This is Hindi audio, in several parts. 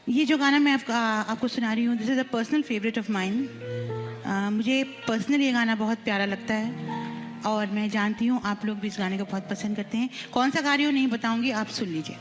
ये जो गाना मैं आपको सुना रही हूँ, this is a personal favourite of mine. मुझे पर्सनली ये गाना बहुत प्यारा लगता है और मैं जानती हूँ आप लोग भी इस गाने को बहुत पसंद करते हैं। कौन सा गा रही हूँ नहीं बताऊंगी, आप सुन लीजिए।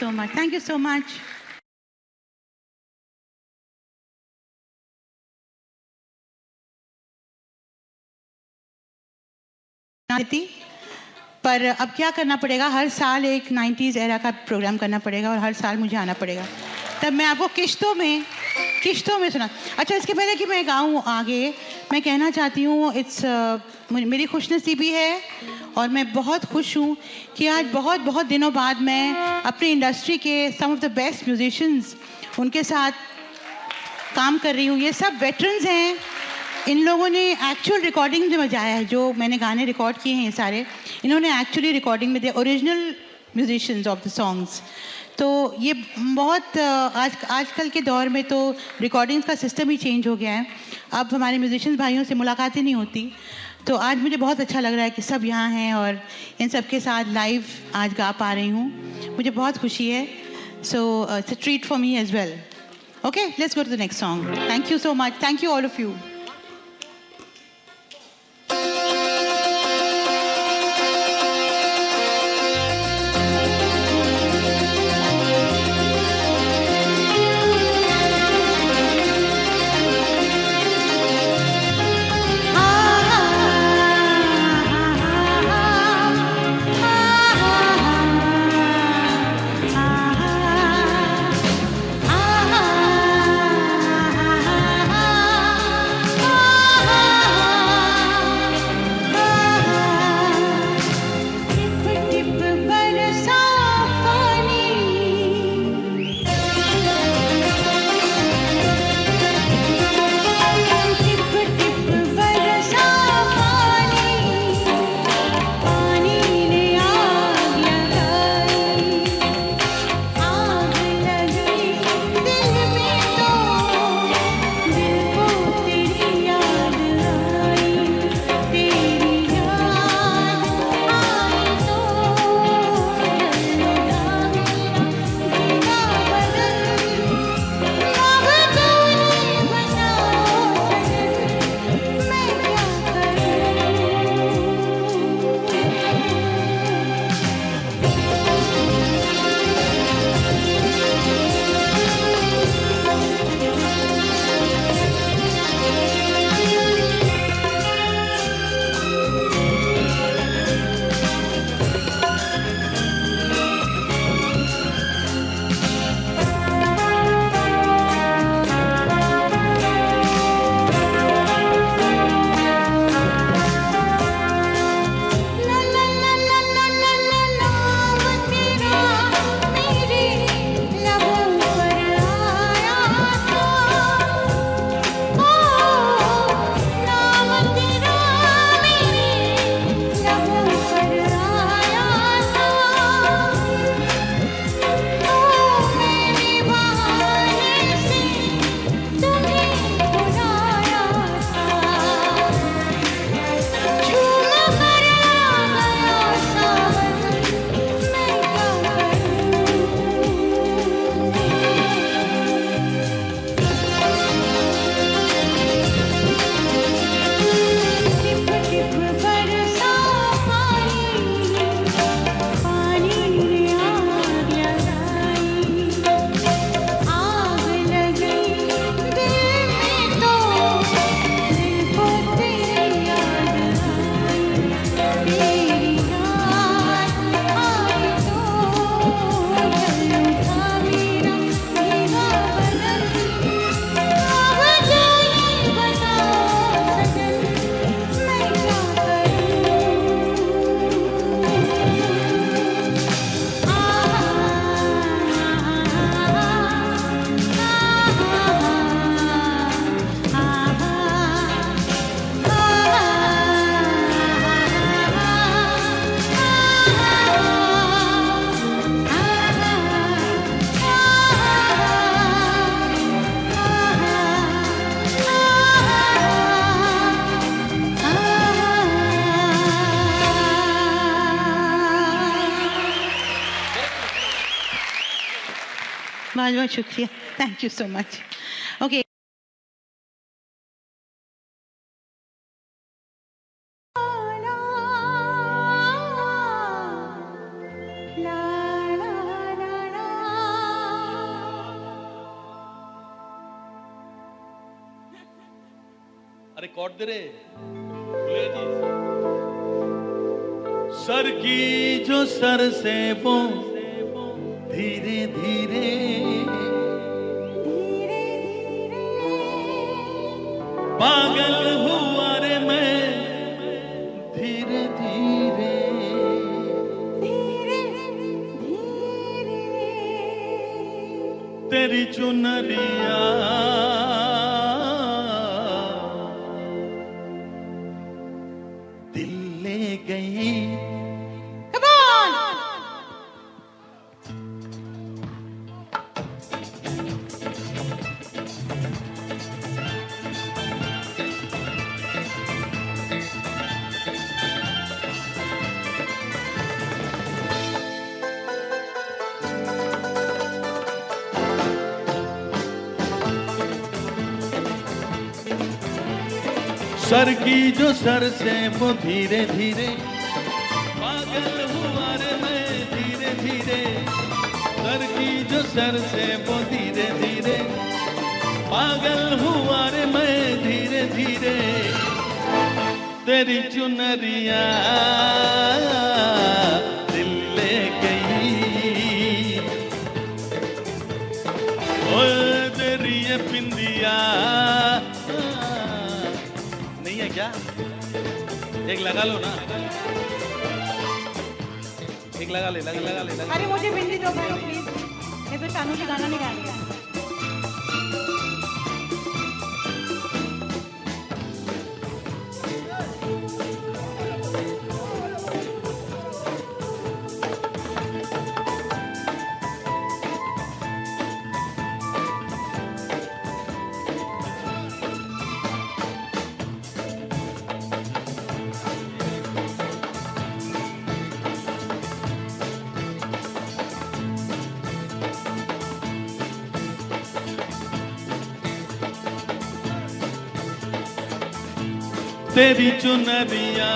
so much. Thank you so much. पर अब क्या करना पड़ेगा, हर साल एक 90s एरा का प्रोग्राम करना पड़ेगा और हर साल मुझे आना पड़ेगा, तब मैं आपको किश्तों में सुना। अच्छा, इसके पहले कि मैं गाऊँ आगे, मैं कहना चाहती हूँ मेरी खुशनसीबी है और मैं बहुत खुश हूँ कि आज बहुत बहुत दिनों बाद मैं अपनी इंडस्ट्री के सम ऑफ द बेस्ट म्यूजिशियंस उनके साथ काम कर रही हूँ। ये सब वेटरन्स हैं, इन लोगों ने एक्चुअल रिकॉर्डिंग में बजाया है, जो मैंने गाने रिकॉर्ड किए हैं ये सारे, इन्होंने एक्चुअली रिकॉर्डिंग में, the original musicians of the songs. तो ये बहुत आजकल के दौर में तो रिकॉर्डिंग्स का सिस्टम ही चेंज हो गया है, अब हमारे म्यूजिशियंस भाइयों से मुलाकातें नहीं होती। तो आज मुझे बहुत अच्छा लग रहा है कि सब यहाँ हैं और इन सब के साथ लाइव आज गा पा रही हूँ, मुझे बहुत खुशी है। So it's a treat for me as well. Okay, let's go to the next song. Thank you so much, thank you all of you. बहुत बहुत शुक्रिया, thank you so much. Okay, अरे कॉर्ड दे रे सर की जो सर से वो धीरे धीरे पागल हुआ रे मैं धीरे धीरे तेरी चुनरिया दिल ले गई। सर की जो सर से वो धीरे धीरे पागल हुआ रे मैं धीरे धीरे सर की जो सर से वो धीरे धीरे पागल हुआ रे मैं धीरे धीरे तेरी चुनरिया दिल ले गई ओ तेरी ये बिंदिया क्या एक लगा लो ना एक लगा ले लगा ले। अरे मुझे बिंदी दो भाई प्लीज ये तो शानू जी गाना नहीं गाएंगे। तेरी चुनरिया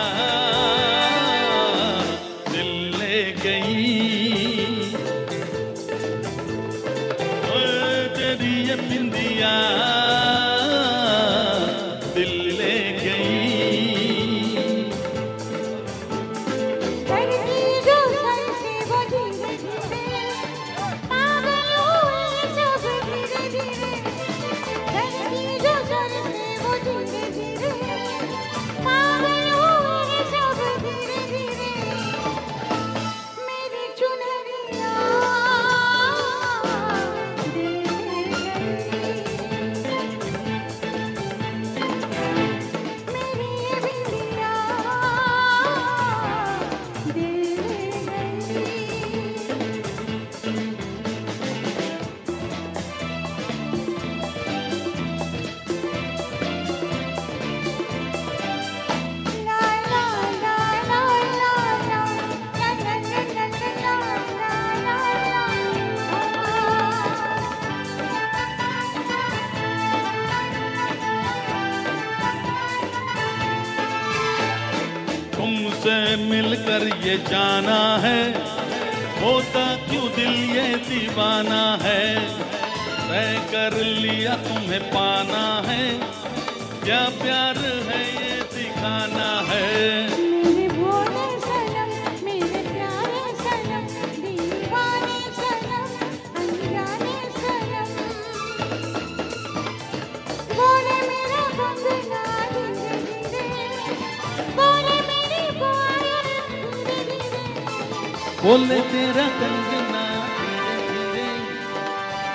दिल ले गई तेरी ये बिंदिया दिल ले गई तुमसे मिलकर ये जाना है होता क्यों दिल ये दीवाना है तय कर लिया तुम्हें पाना है क्या प्यार है ये दिखाना है। मेरे भोले सनम मेरे प्यारे सनम दीवाने सनम अनजाने सनम बोले मेरा बंगला धीरे धीरे बोले मेरी पायल धीरे धीरे बोले तेरा कंगना धीरे धीरे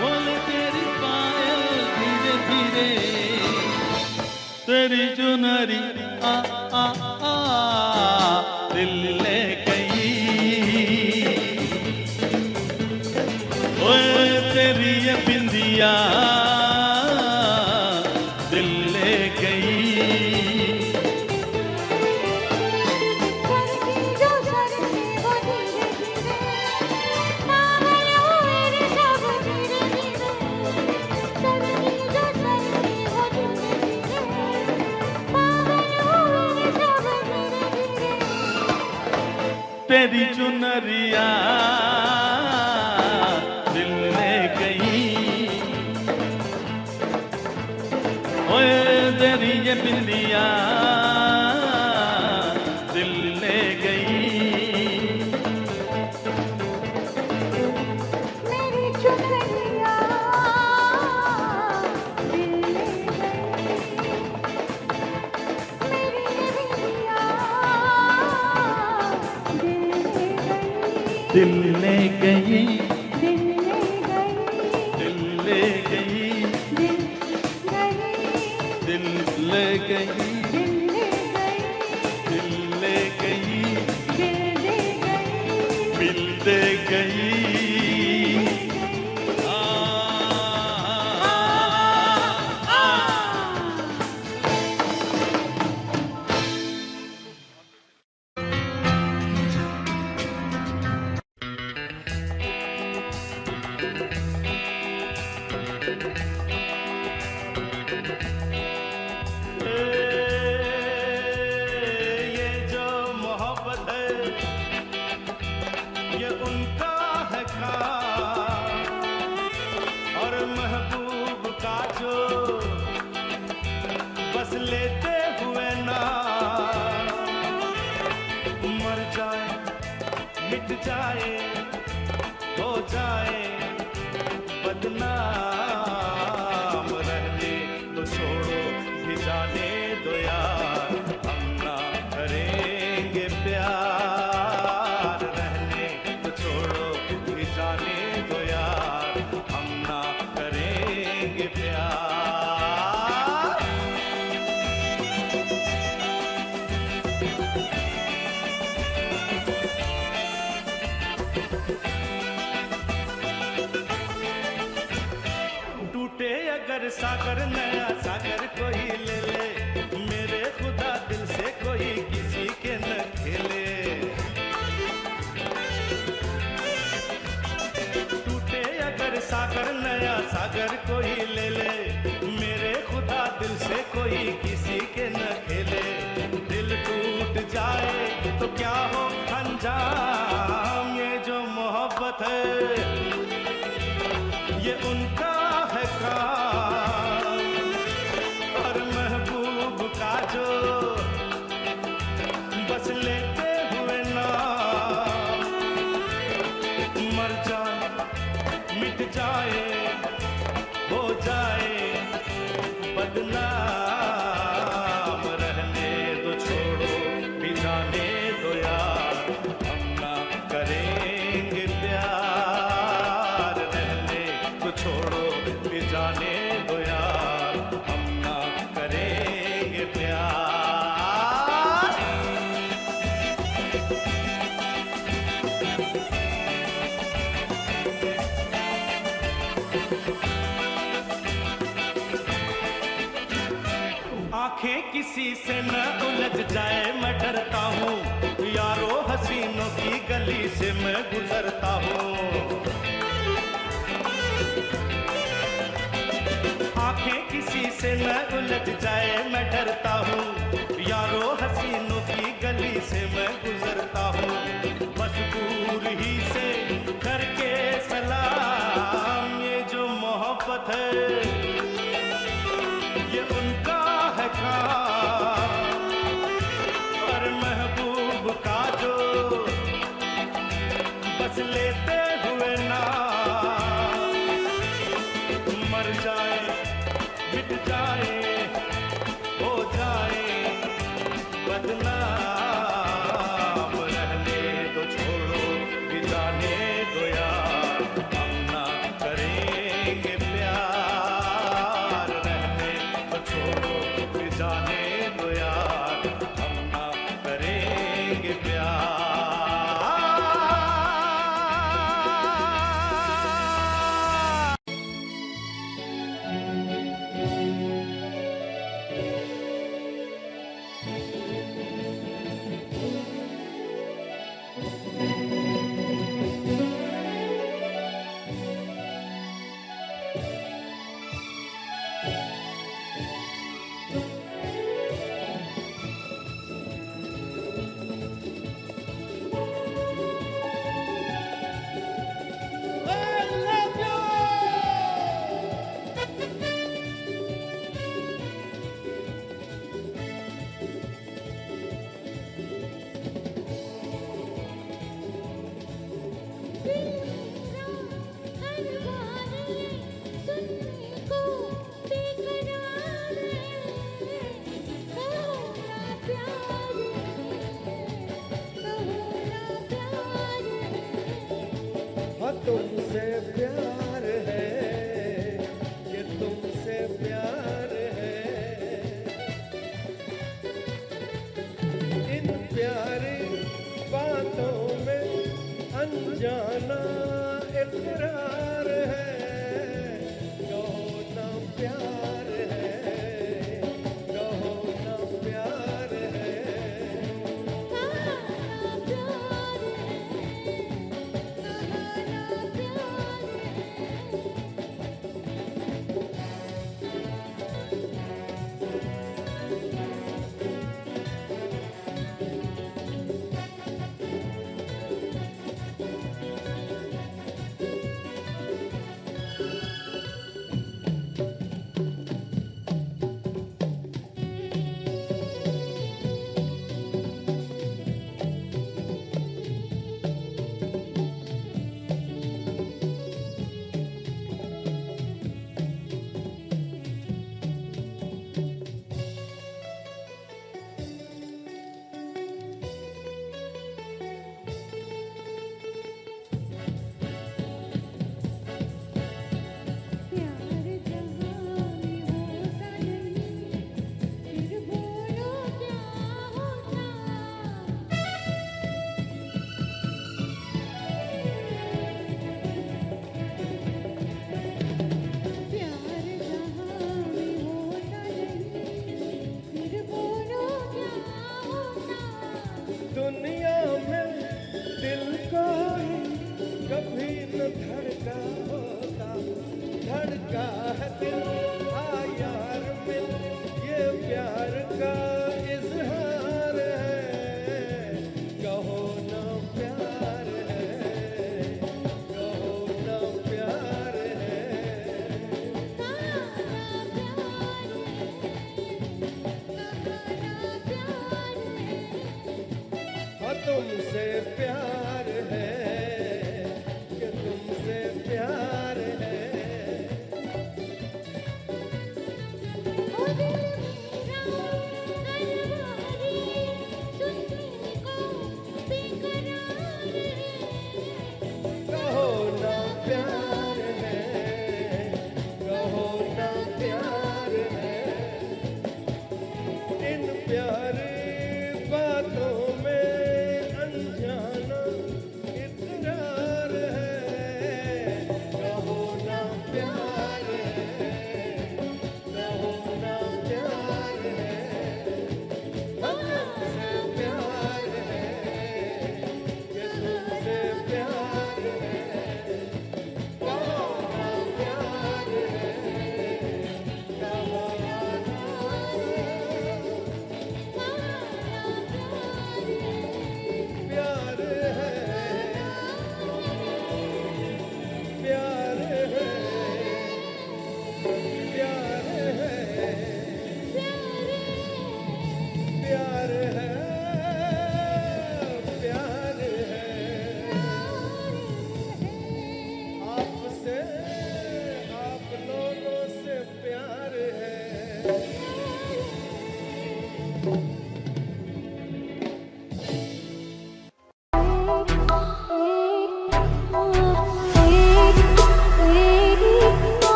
बोले तेरी पायल धीरे धीरे तेरी चुनरी आ आ आ दिल ले गई ओए तेरी ये बिंदिया दिल ले गई तेरी चुनरिया दिल ले गई ओए तेरी ये बिंदी दिल ले गई, दिल ले गई, दिल ले गई, दिल गई, दिल ले गई, दिल ले गई, दिल ले गई, दिल दे गई, दिल दे गई। ये जो मोहब्बत है ये उनका है काम, और महबूब का जो बस लेते हुए ना मर जाए, मिट जाए, हो जाए बदनाम, रहने तो छोड़ो भी जाने दो यार, हम ना करेंगे प्यार, रहने तो छोड़ो भी जाने दो यार, हम ना करेंगे प्यार। टूटे अगर सागर नया सागर कोई ले ले, मेरे खुदा दिल से कोई किसी के न खेले। टूटे अगर सागर नया सागर कोई ले ले, मेरे खुदा दिल से कोई किसी के न खेले। दिल टूट जाए तो क्या हो अंजाम, ये जो मोहब्बत है ये उनका है काम, और महबूब का जो बस लेते हुए ना मर जाए, मिट जाए, हो जाए बदनाम, रहने दो छोड़ो भी जाने दो यार, हम ना करेंगे प्यार, रहने तो छोड़ो भी जाने दो यार, हम ना करेंगे प्यार। आंखें किसी से न उलझ जाए मैं डरता हूँ, यारो हसीनों की गली से मैं गुजरता हूँ। आंखें किसी से न उलझ जाए मैं डरता हूँ, यारो हसीनों की गली से मैं गुजरता हूँ। बस दूर ही से करके सलाम, ये जो मोहब्बत है ये उनका है काम, और महबूब का जो बस लेते हुए ना मर जाए, मिट जाए, हो जाए बदनाम, रहने दो छोड़ो भी जाने दो यार, हम ना करेंगे प्यार, रहने तो छोड़ो भी जाने दो यार, हम ना करेंगे प्यार।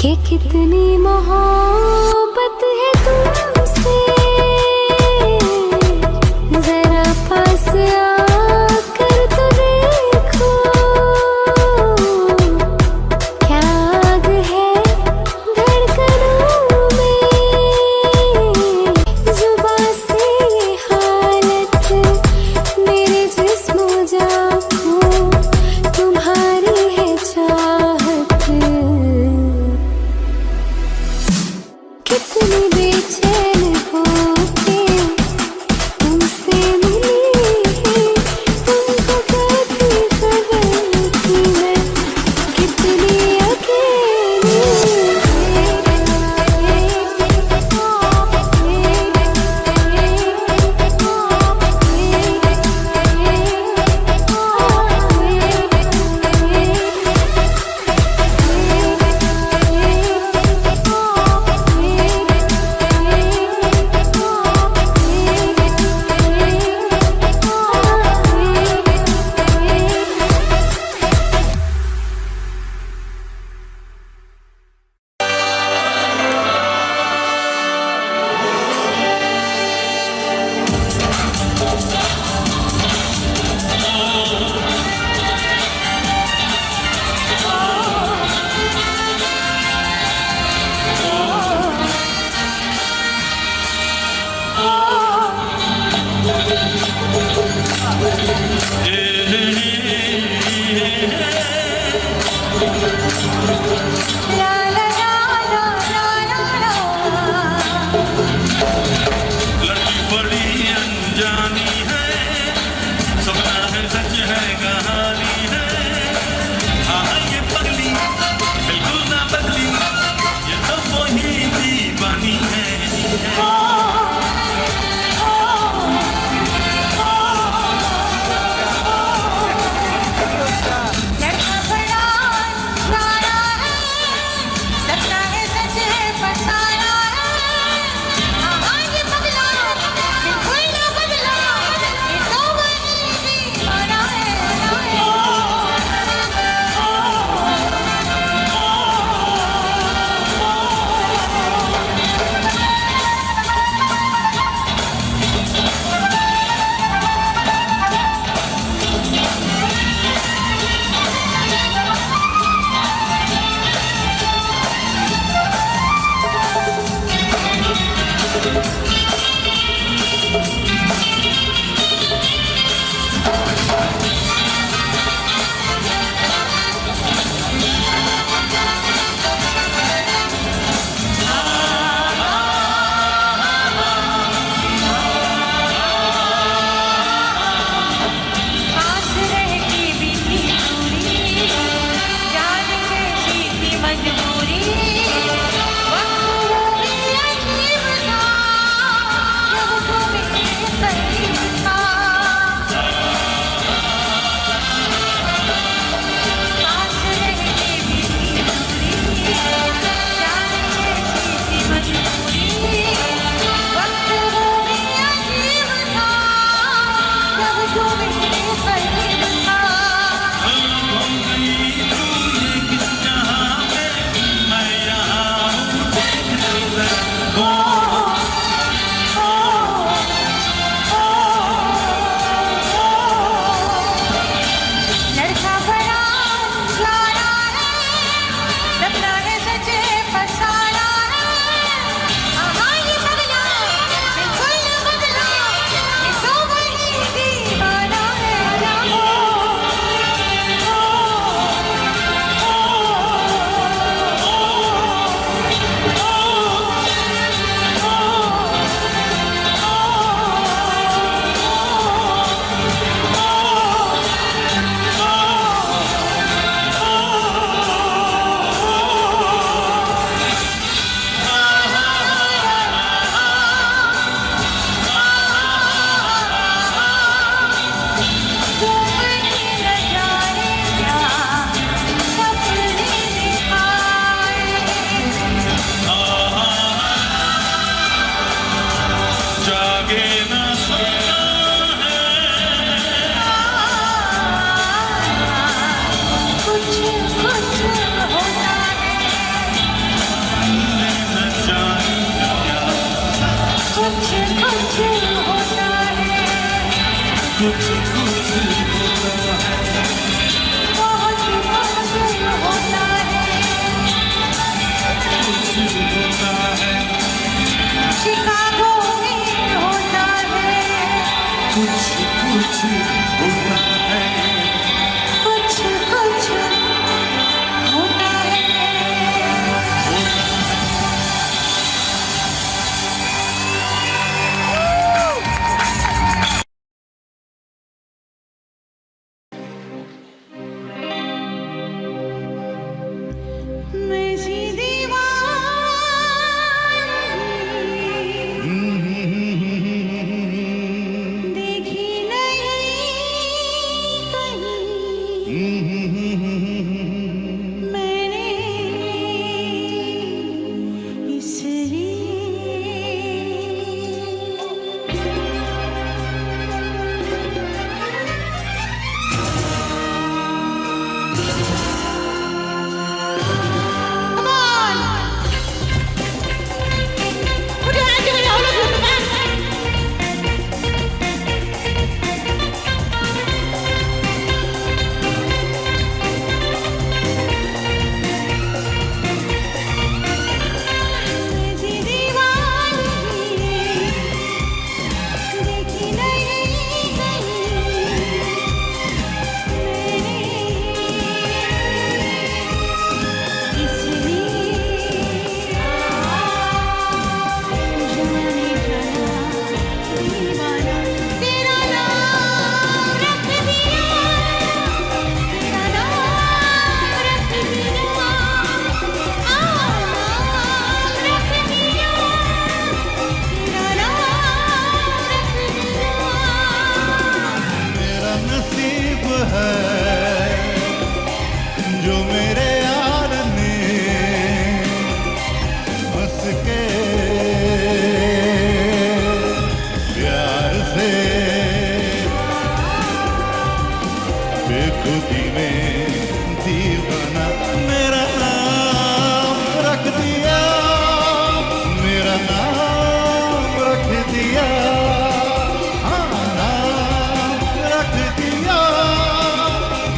कि कितनी मोहब्बत है तुमसे, जरा पास आकर तो देखो, क्या आग है धड़कनों में, जुबां से ये हालत मेरे जिस्म जाँ को, तुम्हारी है चाहत। कितनी मैं सी दीवानगी देखी नहीं कहीं मैंने जो मेरे यार ने हंस के प्यार से बेखुदी में दीवाना मेरा नाम रख दिया, मेरा नाम रख दिया, हाँ नाम रख दिया,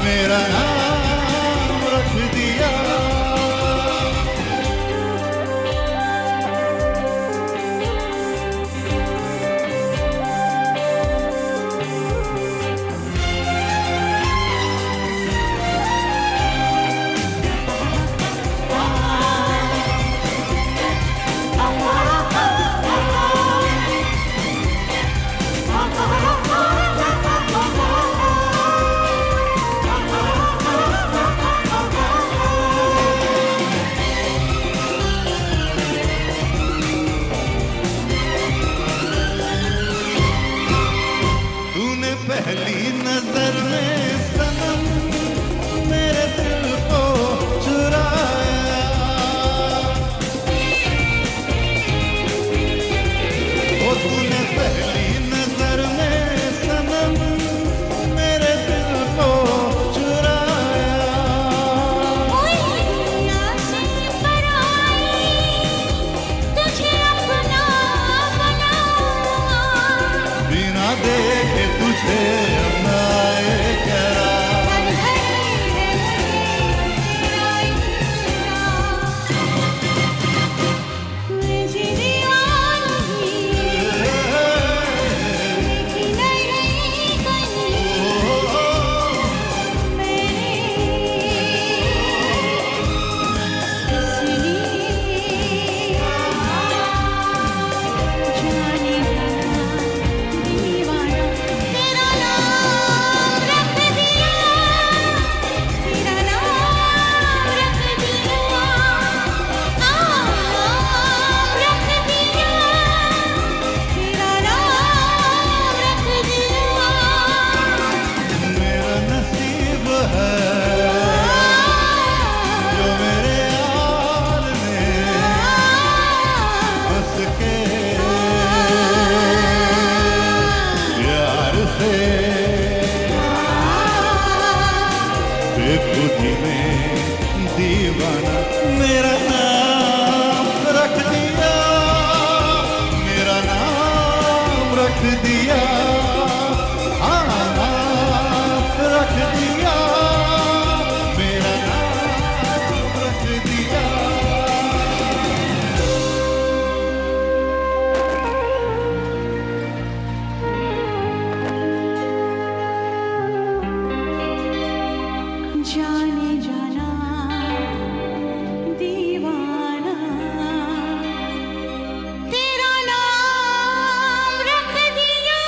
मेरा नाम रख दिया। तूने पहली नजर में सनम मेरे दिल को चुराया, ओ तूने पहली नजर में सनम मेरे दिल को चुराया। बिना देखे तुझे अपनाए करा, मेरा नसीब है जो मेरे यार ने हंस के प्यार से बेखुदी में दीवाना मेरा नाम रख दिया, मेरा नाम रख दिया, हाँ नाम रख दिया, मेरा नाम रख दिया। जाने जाना दीवाना तेरा नाम रख दिया,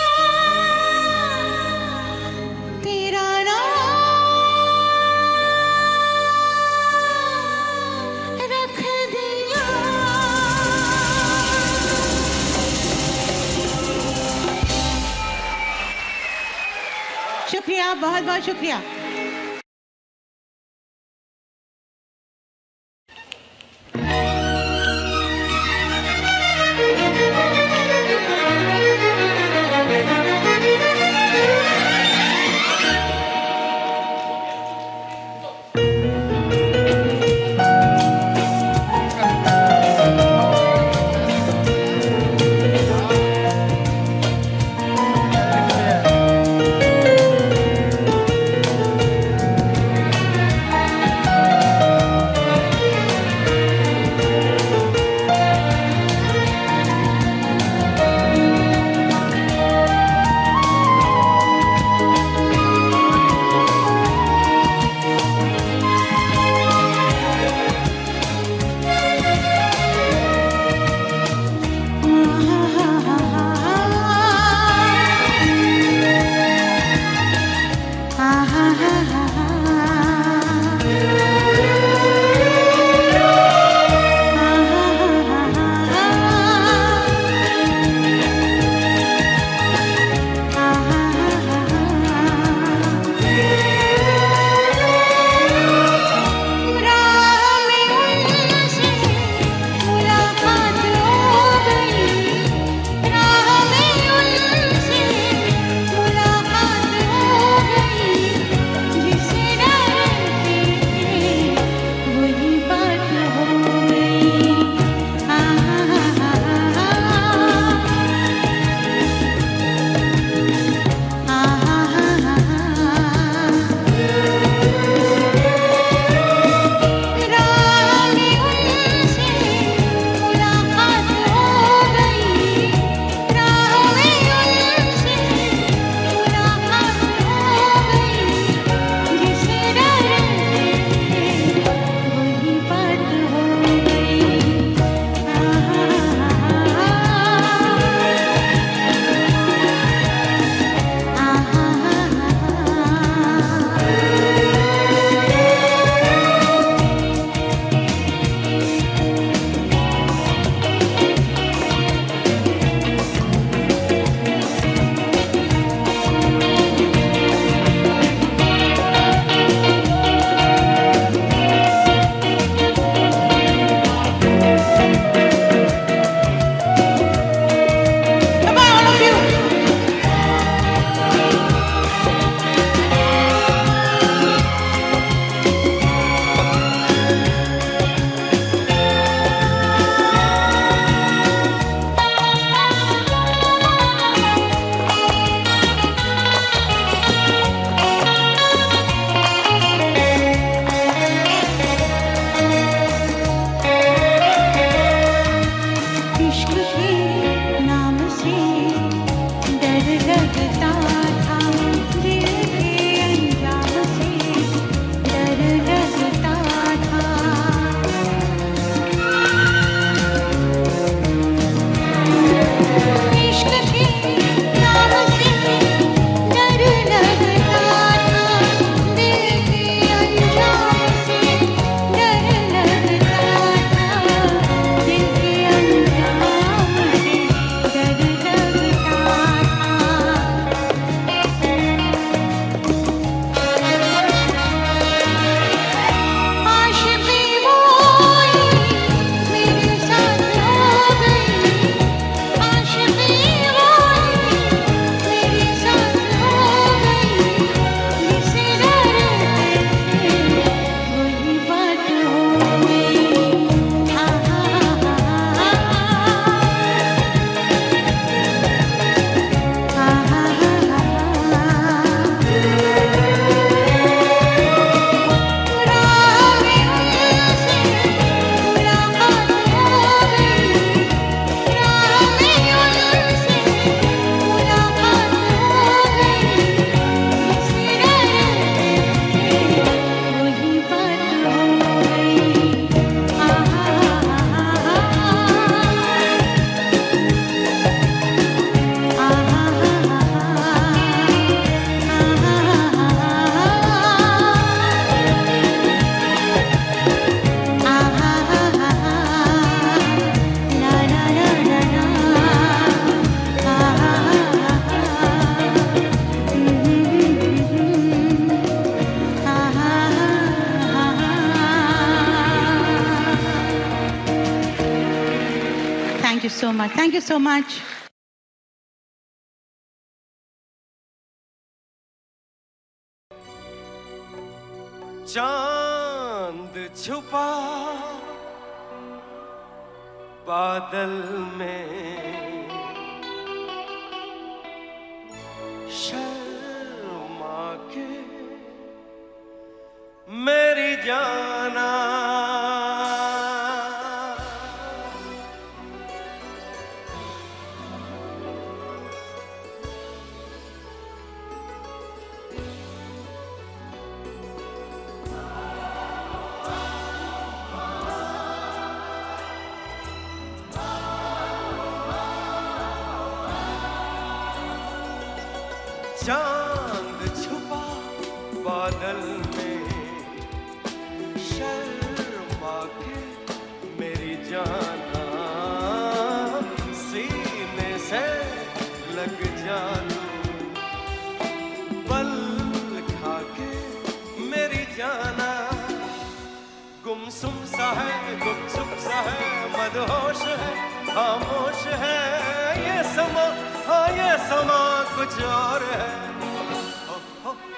आपका बहुत बहुत शुक्रिया। Thank you so much. Thank you so much. चांद छुपा बादल में, शर्मा के मेरी जाना, चांद छुपा बादल में, शर्मा के मेरी जाना, सीने से लग जा तू, पल खा के मेरी जाना, गुमसुम सा है, गुपचुप सा है, मदहोश है, खामोश है ये समा, हाँ ये समा कुछ और है।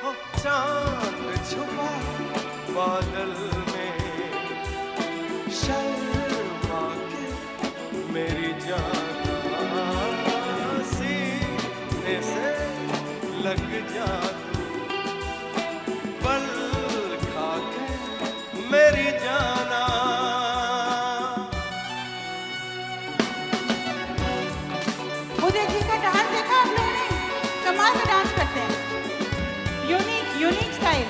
हो चांद छुपा बादल में, शर्मा के मेरी जाना, सीने से लग जा तू, पल खा के मेरी जाना। उदय जी का डांस देखा आप लोगों ने? कमाल का डांस करते हैं, यूनिक स्टाइल।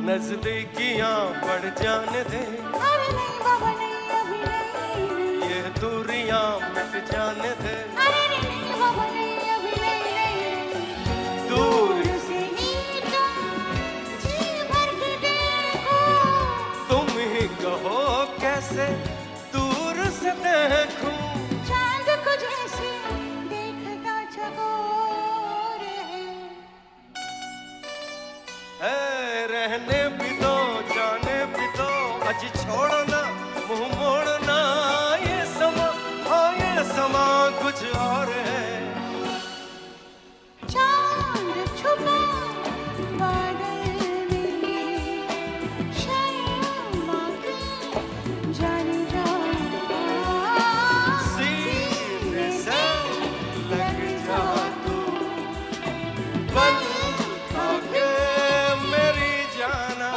नजदीकियां बढ़ जाने दे, अरे नहीं बाबा नहीं, अभी नहीं। ये दूरियां मिट जाने दे, अरे नहीं बाबा नहीं, अभी नहीं। दूर से ही तुम जी भर के देखो, तुम ही कहो कैसे दूर से देखूं, चांद को जैसे देखता चकोर है रहने भी दो जाने भी दो, अज छोड़ना मुंह मोड़ना, ये समा, हाँ ये समा कुछ और है। चांद छुपा बादल में, शर्मा के जाने जाना, सीने से लग जा तू, पल खा के मेरी जाना,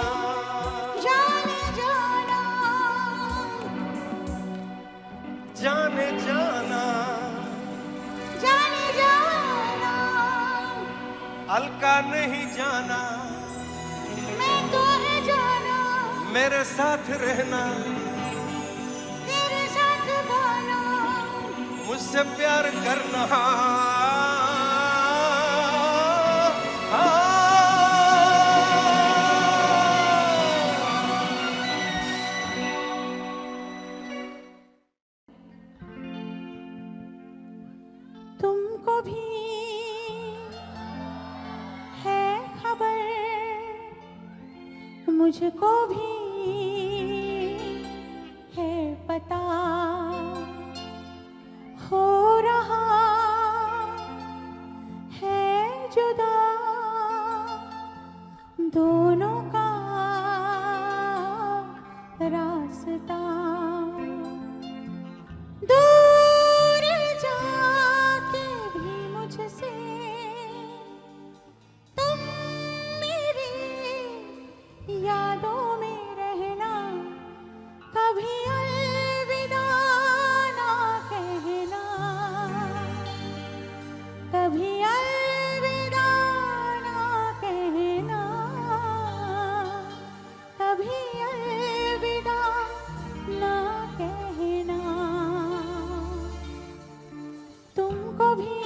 जाने जाना, जाने जाना, जाने जाना। हल्का नहीं जाना, मैं तो है जाना, मेरे साथ रहना, तेरे साथ गाना, मुझसे प्यार करना, तुमको भी है खबर, मुझको भी है पता, हो रहा है जुदा दोनों का रास्ता, दूर जाके भी मुझसे तुम मेरी यादों में रहना, कभी अलविदा ना कहना, कभी अलविदा ना कहना, कभी अलविदा ना कहना। तुमको भी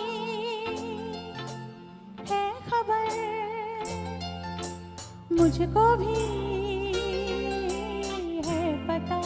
है खबर, मुझको भी है पता,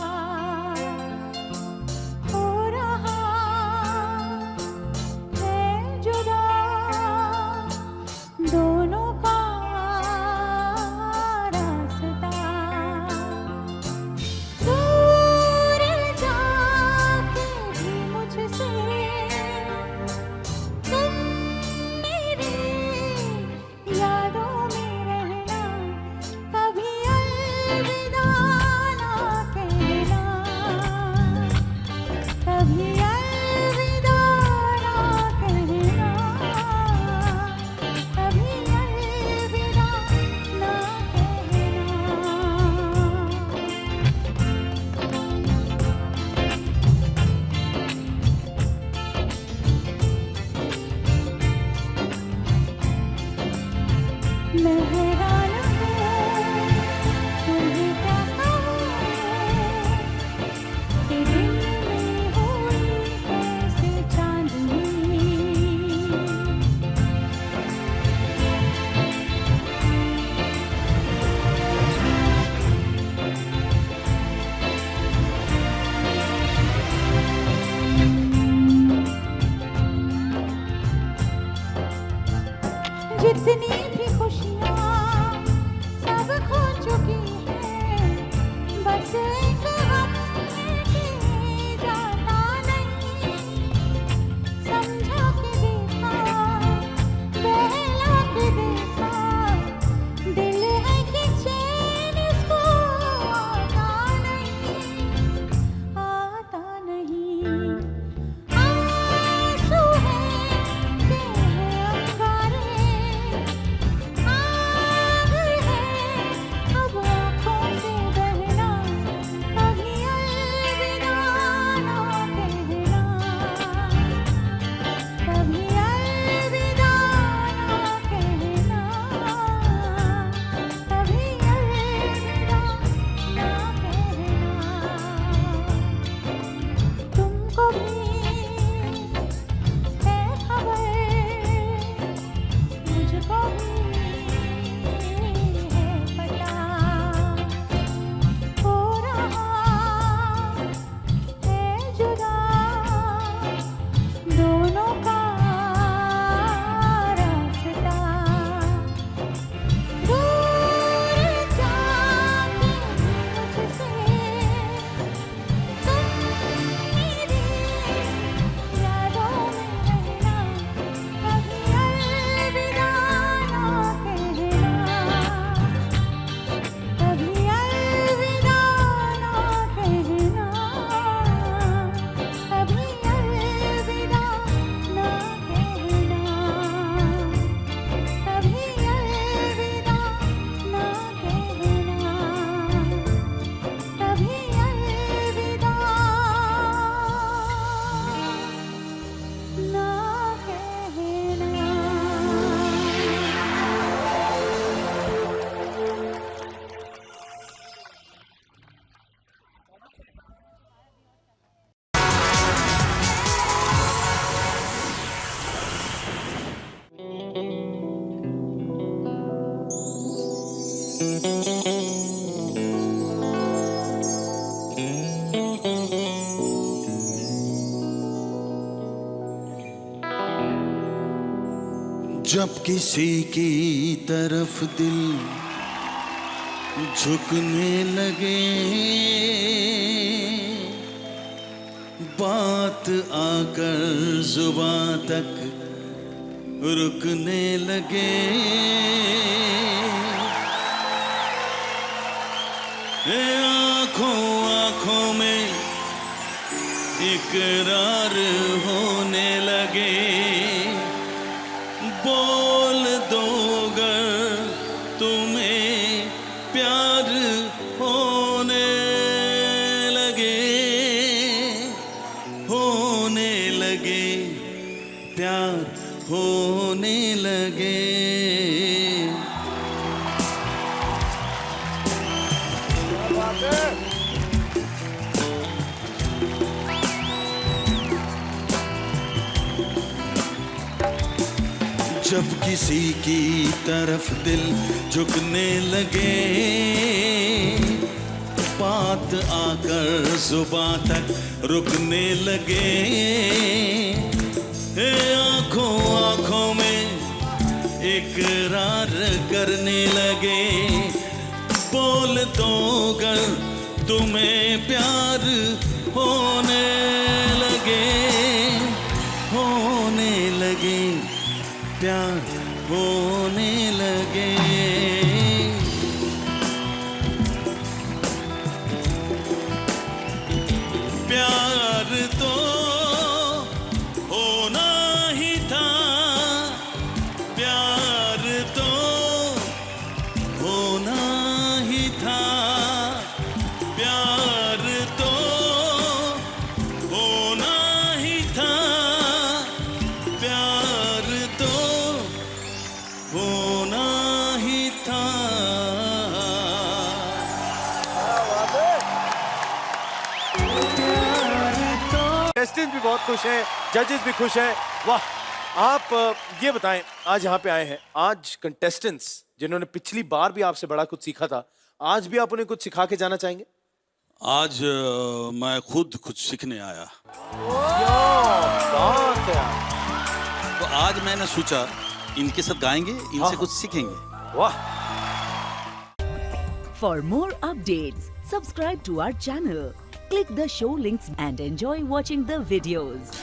जब किसी की तरफ दिल झुकने लगे, बात आकर जुबां तक रुकने लगे, आंखों आंखों में इकरार होने लगे, बोल दो गर तुम्हें प्यार होने लगे, प्यार होने लगे। जब किसी की तरफ दिल झुकने लगे, बात आकर जुबां तक रुकने लगे, आंखों आंखों में इकरार करने लगे, बोल दो गर तुम्हें प्यार होने लगे, प्यार होने लगे। प्यार तो होना ही था, प्यार तो होना ही था, प्यार तो होना ही था, प्यार तो होना ही था। कंटेस्टेंट भी बहुत खुश हैं, जजेस भी खुश हैं। वाह! आप ये बताएं, आज यहाँ पे आए हैं, आज कंटेस्टेंट्स जिन्होंने पिछली बार भी आपसे बड़ा कुछ सीखा था, आज भी आप उन्हें कुछ सिखा के जाना चाहेंगे? आज मैं खुद कुछ सीखने आया, बात है यार। तो आज मैंने सोचा इनके साथ गाएंगे, इनसे कुछ सीखेंगे। वाह! For more updates, subscribe to our channel, click the show links and enjoy watching the videos.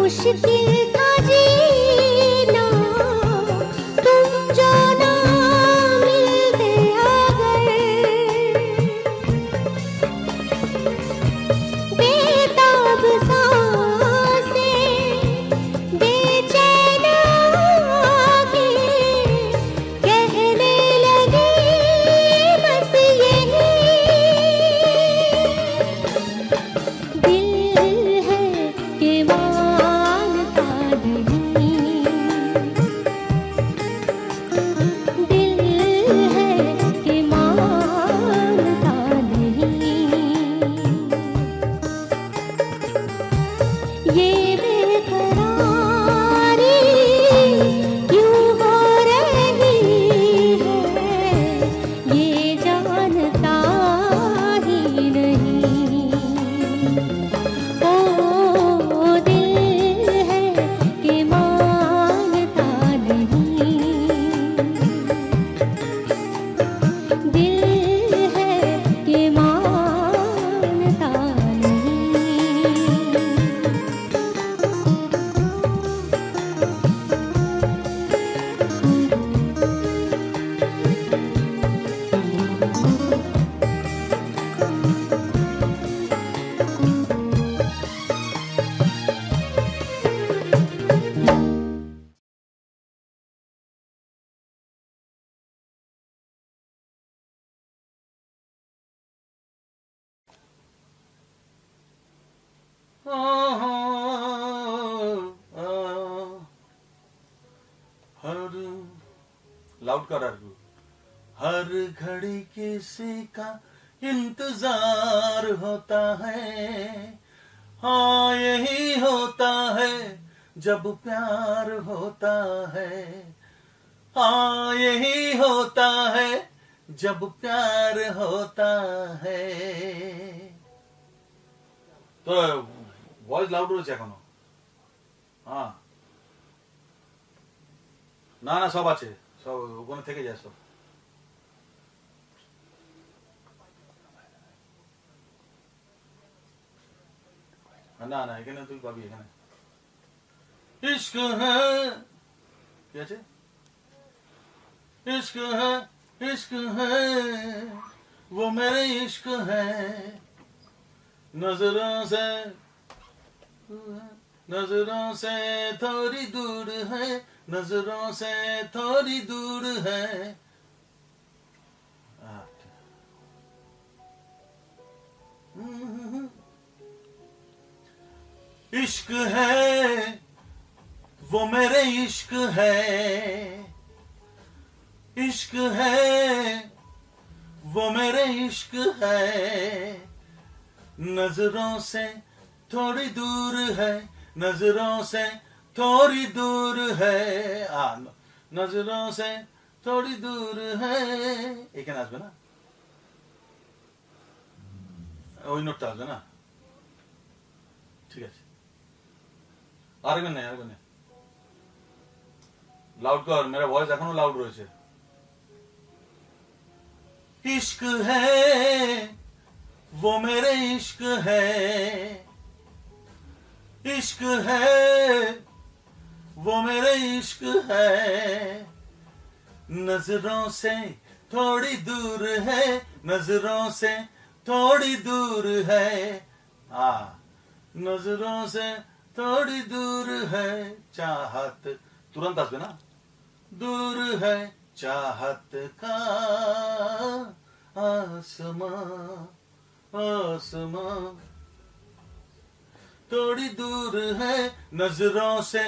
मुश्किल था जीना तुम जो ना मिलते अगर बेताब सांसें बेचैन आंखें कहने लगी बस यही दिल है कि मानता नहीं दिल है कि मानता नहीं ये बेकरारी क्यों हो रही है ये जानता ही नहीं ओ दिल है कि मानता नहीं दिल है कि मानता हर लाउड कर हर घड़ी किसी का इंतजार होता है हाँ यही होता है जब प्यार होता है हाँ यही होता है जब प्यार होता है তো ভয়েস লাউড রয়েছে এখনো হ্যাঁ না না সব আছে সব ওখানে থেকে যায় সব না না এখানে তুই পাবি এখানে इश्क है কি আছে इश्क है वो मेरे इश्क है नजरों से थोड़ी दूर है नजरों से थोड़ी दूर है इश्क है वो मेरे इश्क है इश्क है वो मेरे इश्क है नजरों से थोड़ी दूर है नजरों से थोड़ी दूर है नजरों से थोड़ी दूर है এখানে আসবে না ওই নোটটা আসবে না ঠিক আছে আরেকবার নেই লাউড কর मेरा ভয়েস এখনো লাউড রয়েছে इश्क है वो मेरे इश्क है इश्क है वो मेरे इश्क है नजरों से थोड़ी दूर है नजरों से थोड़ी दूर है नजरों से थोड़ी दूर है चाहत तुरंत आसबे ना दूर है चाहत का आसमां थोड़ी दूर है नजरों से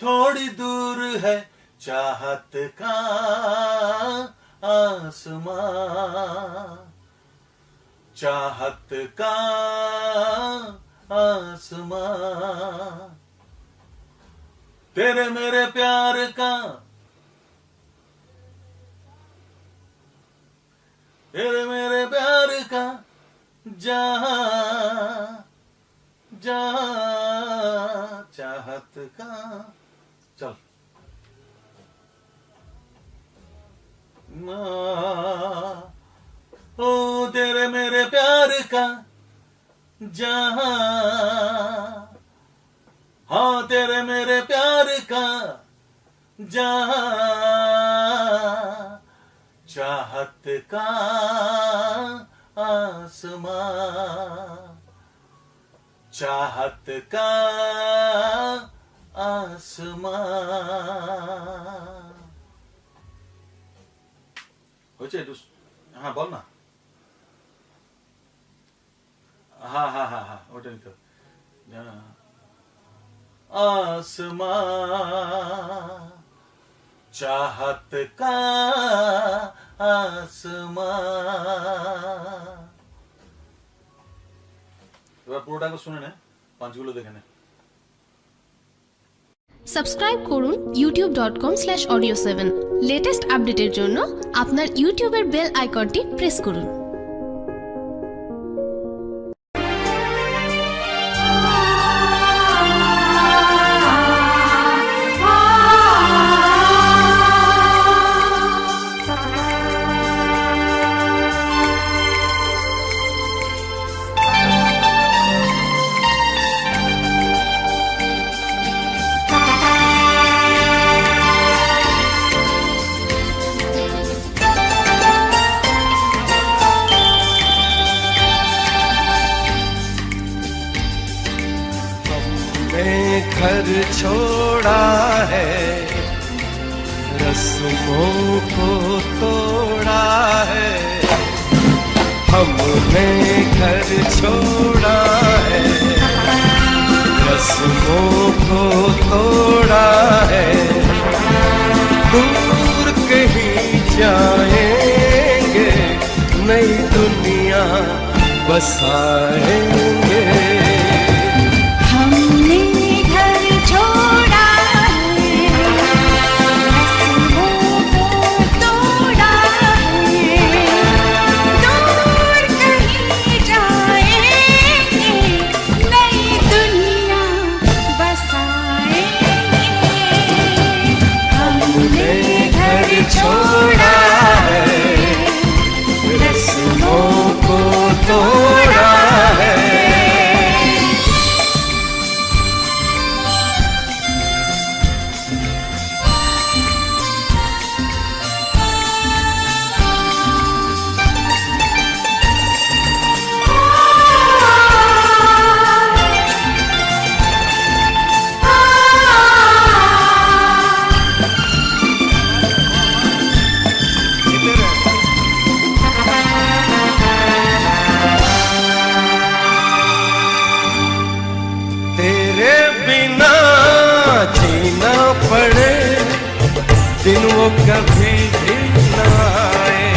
थोड़ी दूर है चाहत का आसमां चाहत का आसमां तेरे मेरे प्यार का तेरे मेरे प्यार का जहां जहां चाहत का चल ओ तेरे मेरे प्यार का जहां हाँ तेरे मेरे प्यार का जहां, चाहत का आसमां, चाहत का आसमां। हो जाए हाँ बोल ना। हाँ हाँ हाँ हाँ ওটা নিতে आसमां, चाहत का आसमां। এবার পুরোটাকে শুনে নে, পাঁচগুলো দেখে নে। সাবস্ক্রাইব করুন youtube.com/audio7 লেটেস্ট আপডেটের জন্য আপনার ইউটিউবের বেল আইকনটি প্রেস করুন। घर छोड़ा है, रस्मों को तोड़ा है, हमने घर छोड़ा है, रस्मों को तोड़ा है, दूर कहीं जाएंगे, नई दुनिया बसाएंगे। छोड़ा है, रस्मों को तोड़ा है। दिन वो कभी भी न आए,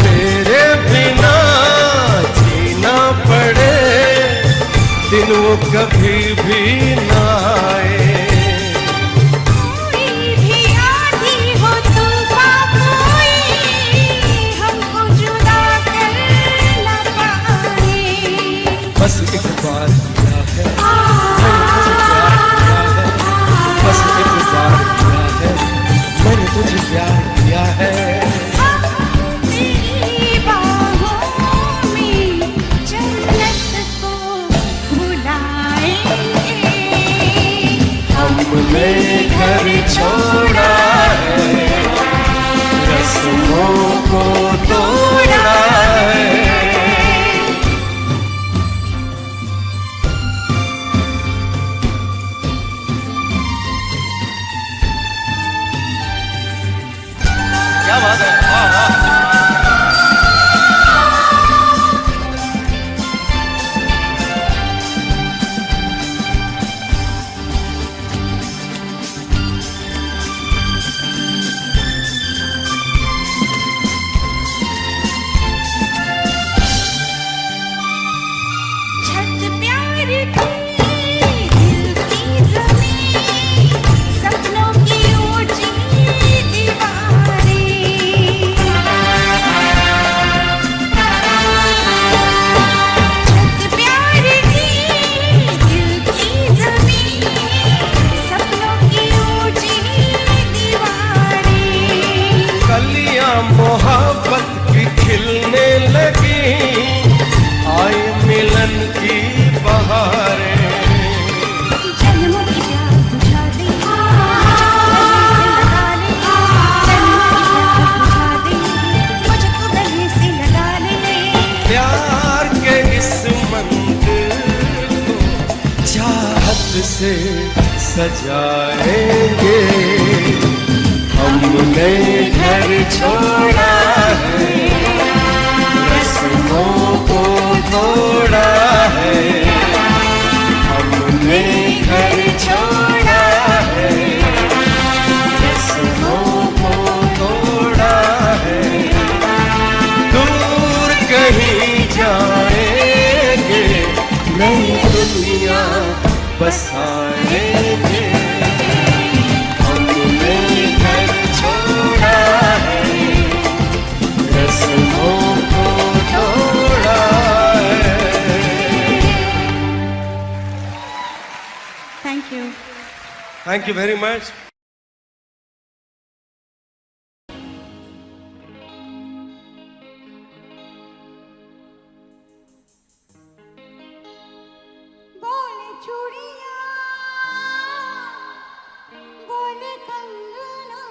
तेरे बिना जीना पड़े, दिन वो कभी भी न आए। बस एक बार किया है, बस एक बार किया है, मैंने तुझे प्यार किया है। तेरी बाहों में जन्नत को बुलाएंगे, हमने घर छोड़ा है, रस्मों को तोड़ा है। मोहब्बत से सजाएंगे। हमने घर छोड़ा है, रस्मों को तोड़ा है। हमने घर छोड़ा है, रस्मों को तोड़ा है। दूर कहीं जाएंगे, नई दुनिया बसाएंगे। हमने घर छोड़ा है, रस्मों को तोड़ा है। Thank you. Thank you very much. बोले चूड़ियां, बोले कंगना,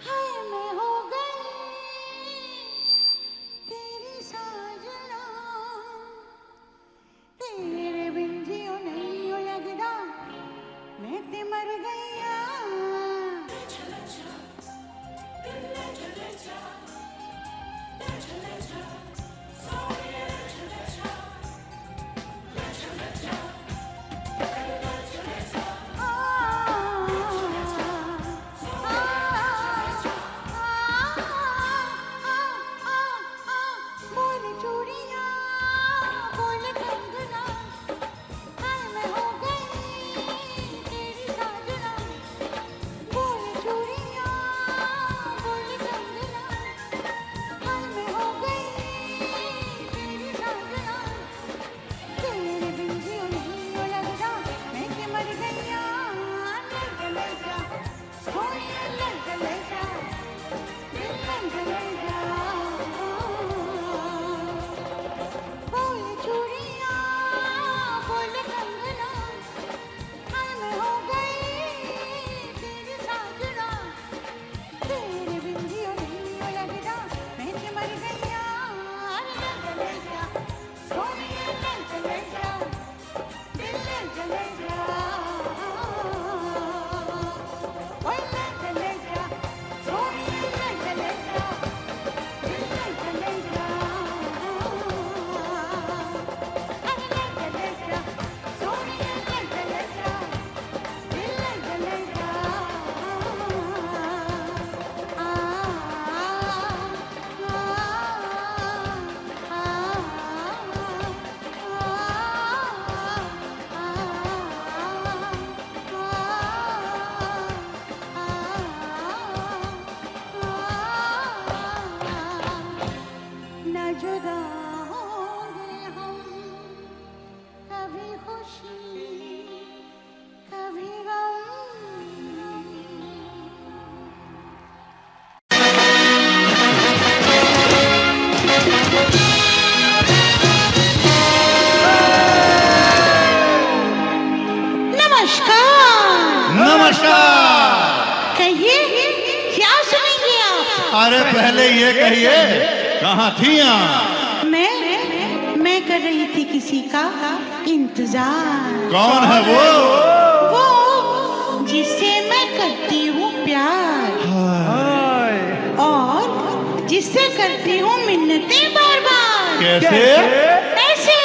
हाय मैं हो गई तेरी साजना। तेरे बिन जियो नहीं हो लगदा, मैं ते मर गईया। बोले चूड़ियां, बोले कंगना, हाय मैं हो गई तेरी साजना। बोले चूड़ियां, बोले कंगना, हाय मैं हो गई तेरी साजना। तेरे बिन जियो नहीं हो लगदा, मैं ते मर गईया। ले जा सोनिया, ले जा दिल ले जा। बोले चूड़ियां, बोले कंगना, हाय मैं हो गई तेरी साजना। तेरे बिन जियो नहीं हो लगदा, मैं ते मर गईया। ले जा सोनिया, ले जा दिल ले जा। ओए ले जा सोनिया, ले जा दिल ले जा। न जुदा होंगे हम, कभी खुशी कभी गम। नमस्कार। नमस्कार। कहिए क्या सुनेंगे आप? अरे पहले ये कहिए कहाँ थी आप? मैं कर रही थी किसी का इंतजार। कौन है वो जिससे मैं करती हूँ प्यार, और जिससे करती हूँ मिन्नतें बार बार। कैसे? ऐसे।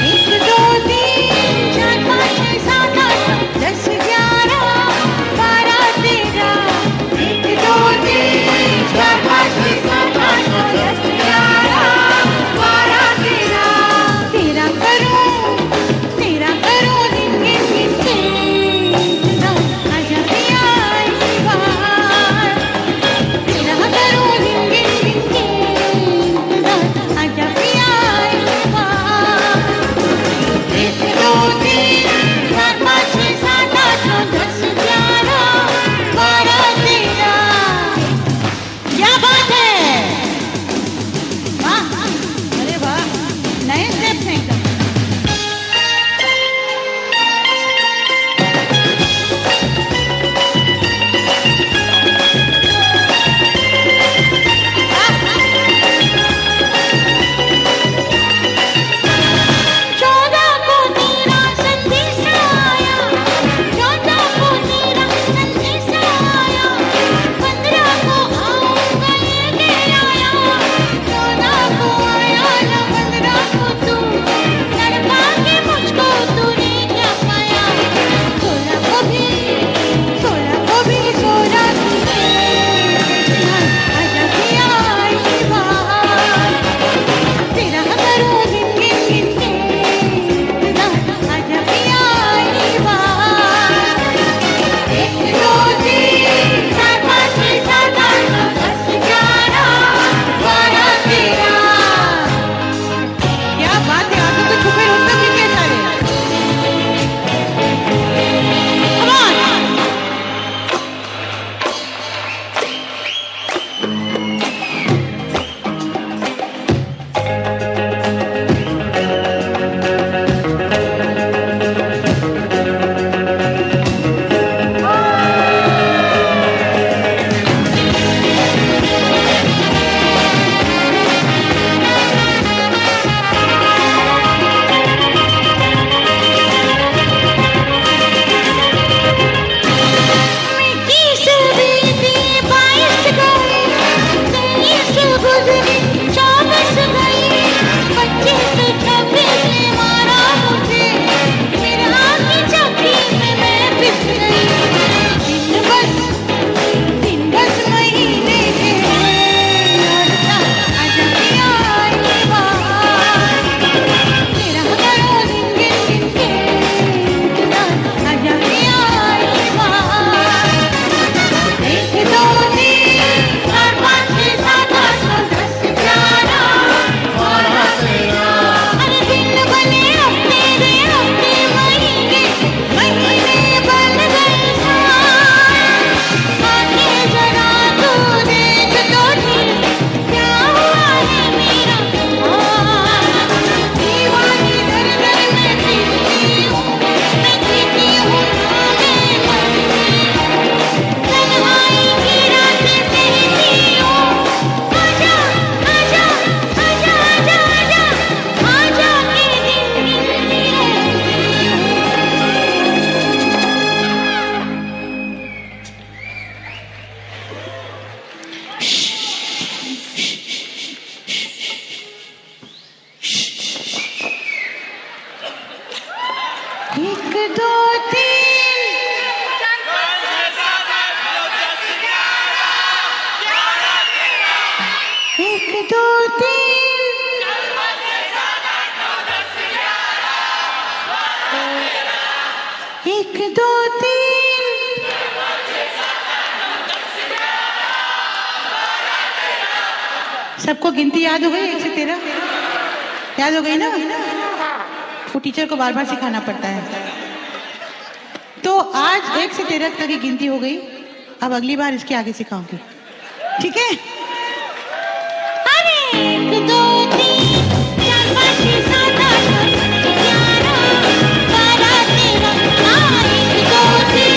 एक दो तीन चार पाँच छः एक दो तीन एक दो तीन एक दो तीन सबको गिनती याद हो गई 1 से 13 याद हो गई ना? वो टीचर को बार बार सिखाना पड़ता है। तो आज 1 से 13 तक की गिनती हो गई। अब अगली बार इसके आगे सिखाऊंगी, ठीक है? अरे 1 2 3 4 5 6 7 8 11 12 13 1 2 3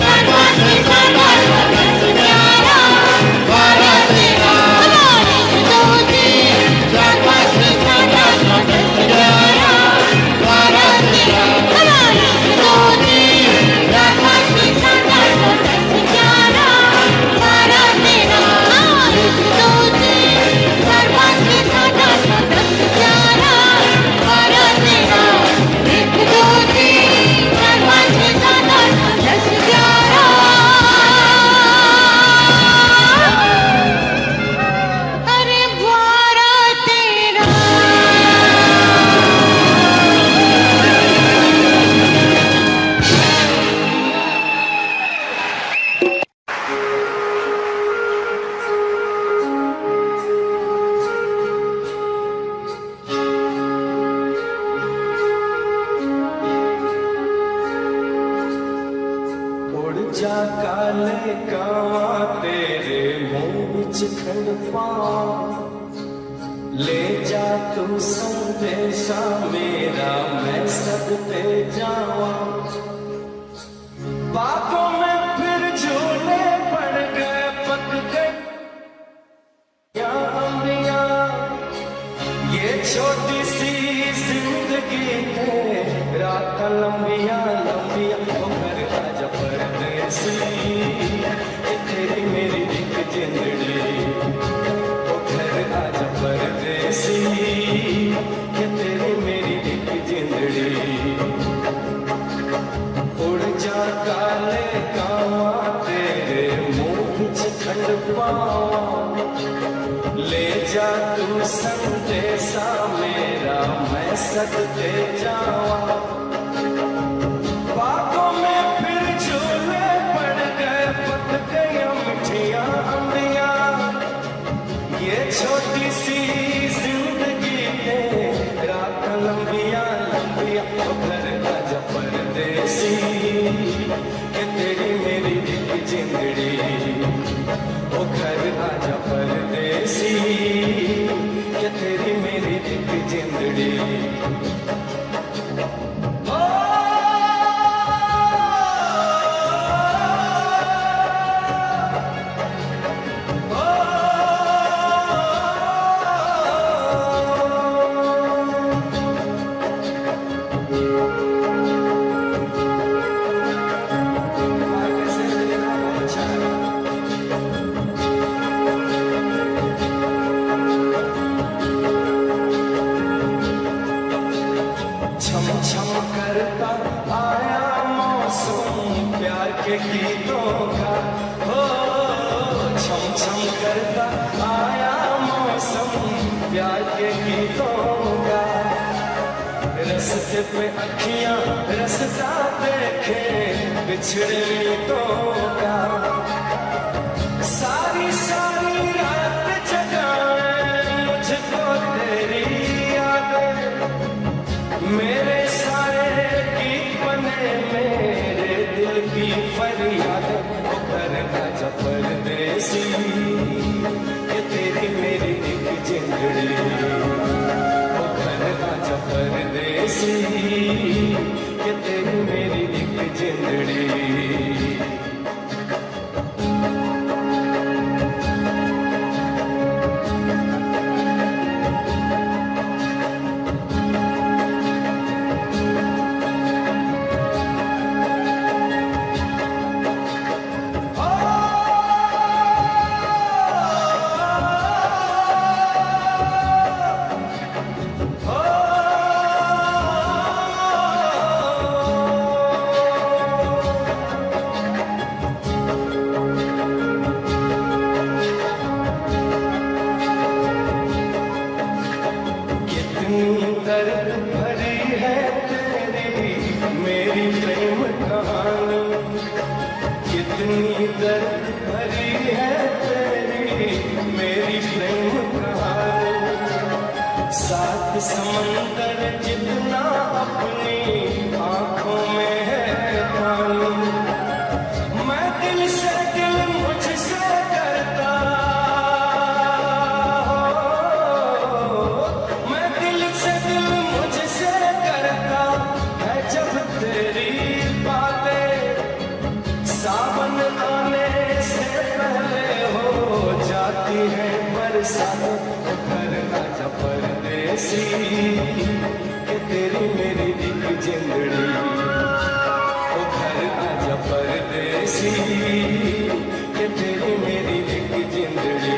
4 5 6 7 8 11 12 13 1 2 3 4 5 6 7 8 11 12 13 1 2 3 4 5 6 7 8 11 12 13 1 2 3 4 5 6 7 8 11 12 13 1 2 3 4 5 6 7 8 10 11 अरे 12 13 उड़ जा काले कावा तेरे मुंह विच खंड पावां ले जा तू संदेशा मेरा मैं सदते जावां बातों में फिर झूले पड़ गए पक गए या अम्बिया ये छोटी सी जिंदगी है रात लंबिया लंबिया ओ घर आजा परदेसी ये तेरी मेरी एक जिंदड़ी ओ घर आजा परदेसी ये तेरी मेरी एक जिंदड़ी उड़ जा काले कावा तेरे मुंह विच खंड पावां ले जा तू संदेशा मेरा मैं सदते जावां बातों में फिर झूले पड़ गए पक गई मिठिया अम्बिया ये छोटी सी जिंदगी है रात लंबिया लंबिया ओ घर आजा परदेसी ये तेरी मेरी एक जिंदड़ी ओ घर आजा परदेसी ये तेरी मेरी एक जिंदड़ी छम छम करता आया मौसम प्यार के गीतों का हो छम छम करता आया मौसम प्यार के गीतों का रस्ते पे अखियां रस्ता देखे बिछड़े गीतों का सारी सारी रात जगाए मुझको तेरी यादें मेरे सारे गीत बने मेरे दिल की फरियाद ओ घर आजा परदेसी ये तेरी मेरी एक जिंदड़ी ओ घर आजा परदेसी ये तेरी मेरी एक जिंदड़ी कितनी दर्द भरी है तेरी मेरी प्रेम कहानी, सात समंदर जितना अपनी आंखों में है पानी, मैं दिल से दिल मुझसे करता, मैं दिल से दिल मुझसे करता है जब तेरी बातें, सावन आने से पहले हो जाती है बरसात, घर आजा परदेसी कि तेरी मेरी एक जिंदड़ी, घर आजा परदेसी कि तेरी मेरी एक जिंदड़ी,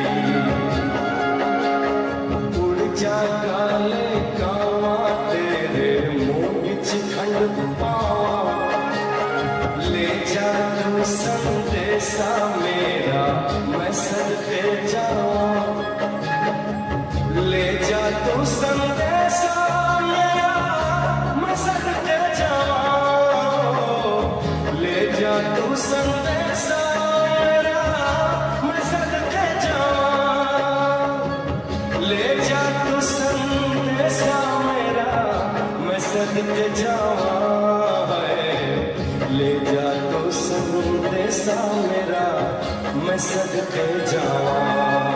उड़ जा काले कावा तेरे मुंह विच खंड पावा, ले जा तू संदेशा मेरा मैं सदके जाऊं, ले जा तू संदेशा मेरा मैं सदके जाऊं, ले जा तू संदेशा मेरा मैं सदके जाऊं, ले जा तू संदेशा मेरा मैं सदके जाऊं, ले जा तू संदेशा मेरा मैं सदके जाऊं।